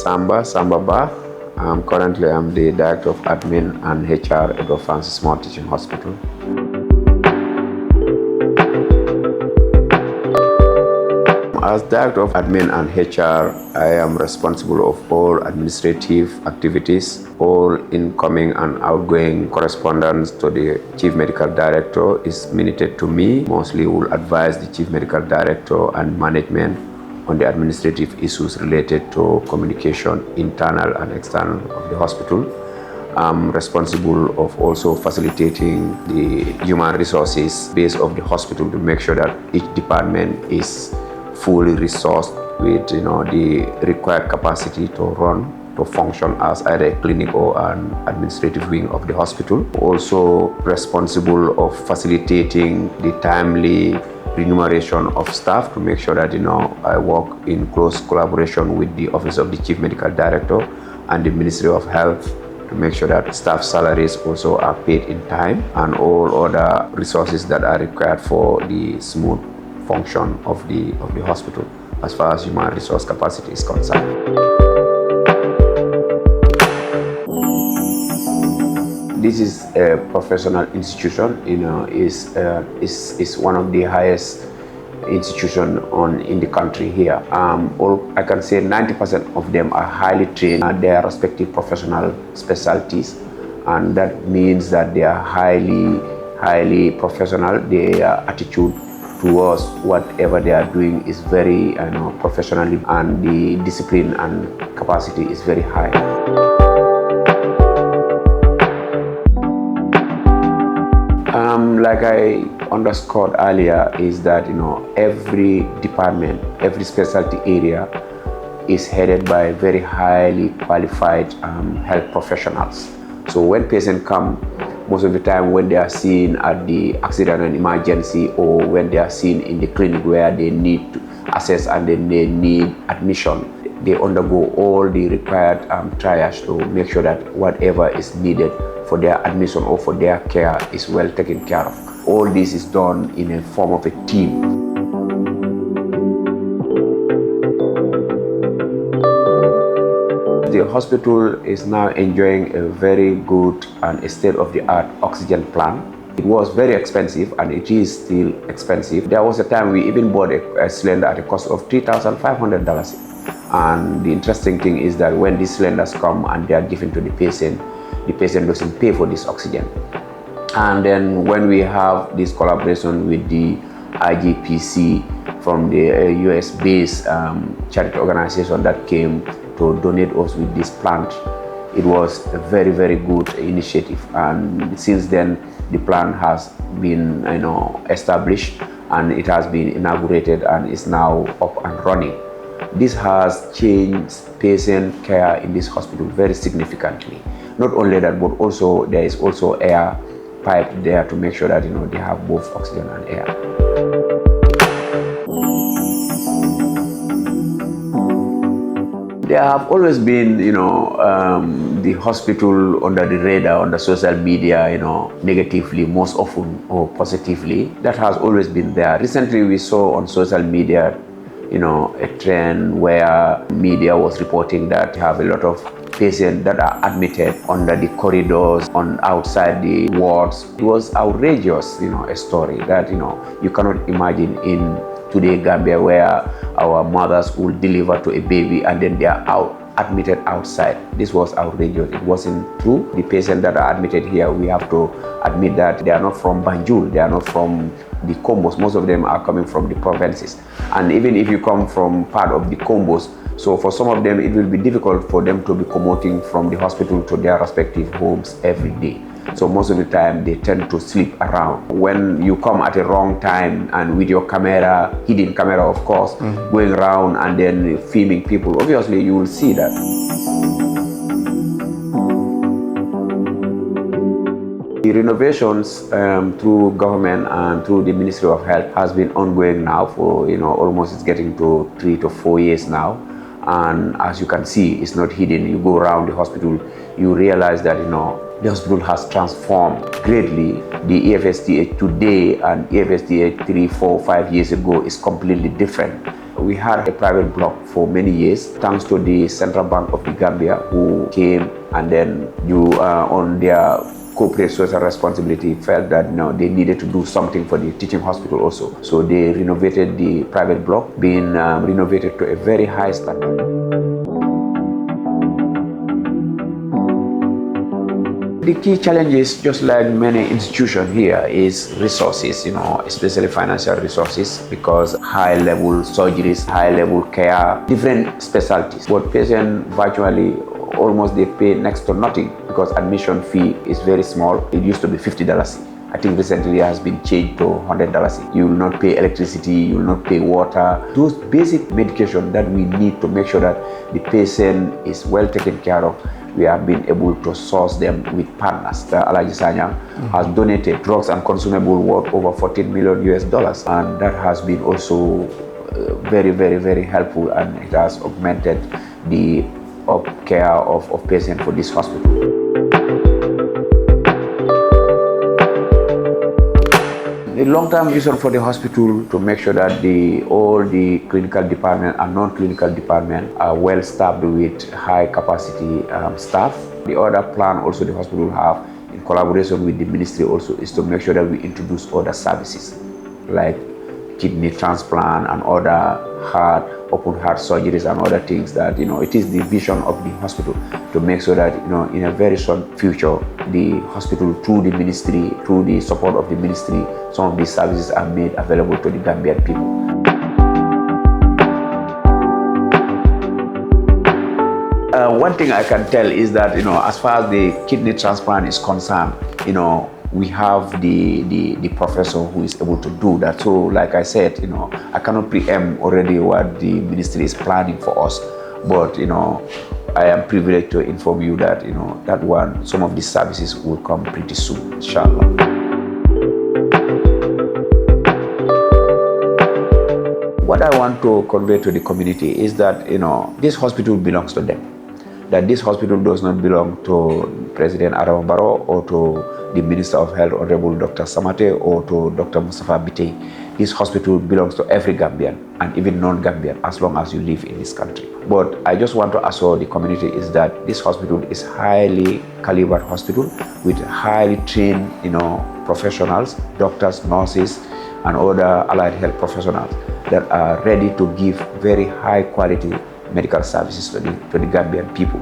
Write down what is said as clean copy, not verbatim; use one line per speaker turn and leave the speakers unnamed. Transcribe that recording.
Samba Bar. Currently, I'm the Director of Admin and HR at the Francis Small Teaching Hospital. As Director of Admin and HR, I am responsible of all administrative activities. All incoming and outgoing correspondence to the Chief Medical Director is minuted to me. Mostly will advise the Chief Medical Director and management on the administrative issues related to communication, internal and external of the hospital. I'm responsible of also facilitating the human resources base of the hospital to make sure that each department is fully resourced with the required capacity to run, to function as either a clinic or an administrative wing of the hospital. Also responsible of facilitating the timely remuneration of staff to make sure that I work in close collaboration with the Office of the Chief Medical Director and the Ministry of Health to make sure that staff salaries also are paid in time and all other resources that are required for the smooth function of the hospital as far as human resource capacity is concerned. This is a professional institution. Is one of the highest institution in the country here. I can say 90% of them are highly trained at their respective professional specialties, and that means that they are highly professional. Their attitude towards whatever they are doing is very professionally, and the discipline and capacity is very high. Like I underscored earlier, is that every department, every specialty area is headed by very highly qualified health professionals. So when patients come, most of the time when they are seen at the accident and emergency, or when they are seen in the clinic where they need to assess and then they need admission, they undergo all the required triage to make sure that whatever is needed for their admission or for their care is well taken care of. All this is done in a form of a team. The hospital is now enjoying a very good and a state-of-the-art oxygen plant. It was very expensive and it is still expensive. There was a time we even bought a cylinder at a cost of $3,500. And the interesting thing is that when these cylinders come and they are given to the patient doesn't pay for this oxygen. And then when we have this collaboration with the IGPC from the US-based charity organization that came to donate us with this plant, it was a very, very good initiative. And since then, the plant has been established and it has been inaugurated and is now up and running. This has changed patient care in this hospital very significantly. Not only that, but also there is also air pipe there to make sure that they have both oxygen and air. There have always been, the hospital under the radar, on the social media, negatively most often, or positively. That has always been there. Recently, we saw on social media, a trend where media was reporting that you have a lot of patients that are admitted under the corridors, outside the wards. It was outrageous, a story that, you cannot imagine in today Gambia, where our mothers will deliver to a baby and then they are admitted outside. This was outrageous. It wasn't true. The patients that are admitted here, we have to admit that they are not from Banjul, they are not from the Combos. Most of them are coming from the provinces. And even if you come from part of the Combos, so for some of them, it will be difficult for them to be commuting from the hospital to their respective homes every day. So most of the time, they tend to sleep around. When you come at a wrong time and with your camera, hidden camera of course, going around and then filming people, obviously you will see that. The renovations through government and through the Ministry of Health has been ongoing now for almost, it's getting to 3 to 4 years now. And as you can see, it's not hidden. You go around the hospital, you realize that the hospital has transformed greatly. The EFSTH today and EFSTH 3, 4, 5 years ago is completely different. We had a private block for many years, thanks to the Central Bank of the Gambia, who came and then on their corporate social responsibility felt that they needed to do something for the teaching hospital also. So they renovated the private block, being renovated to a very high standard. The key challenges, just like many institutions here, is resources, especially financial resources, because high-level surgeries, high-level care, different specialties. But patients virtually almost they pay next to nothing because admission fee is very small. It used to be $50. I think recently it has been changed to $100. You will not pay electricity, you will not pay water. Those basic medication that we need to make sure that the patient is well taken care of, we have been able to source them with partners. Alaji Sanya has donated drugs and consumable worth over $14 million US, and that has been also very, very, very helpful, and it has augmented the care of patients for this hospital. The long-term vision for the hospital to make sure that all the clinical department and non-clinical department are well staffed with high-capacity staff. The other plan also the hospital have, in collaboration with the ministry also, is to make sure that we introduce other services like kidney transplant and other open heart surgeries and other things that, it is the vision of the hospital to make sure that, in a very short future, the hospital, through the ministry, through the support of the ministry, some of these services are made available to the Gambian people. One thing I can tell is that, as far as the kidney transplant is concerned, we have the professor who is able to do that. So like I said, I cannot preempt already what the ministry is planning for us, but I am privileged to inform you that some of these services will come pretty soon, inshallah. What I want to convey to the community is that this hospital belongs to them. That this hospital does not belong to President Adama Barrow or to the Minister of Health, Honorable Dr. Samate, or to Dr. Mustafa Bitey. This hospital belongs to every Gambian and even non-Gambian, as long as you live in this country. But I just want to assure the community is that this hospital is highly calibered hospital with highly trained, professionals, doctors, nurses, and other allied health professionals that are ready to give very high quality medical services to the Gambian people.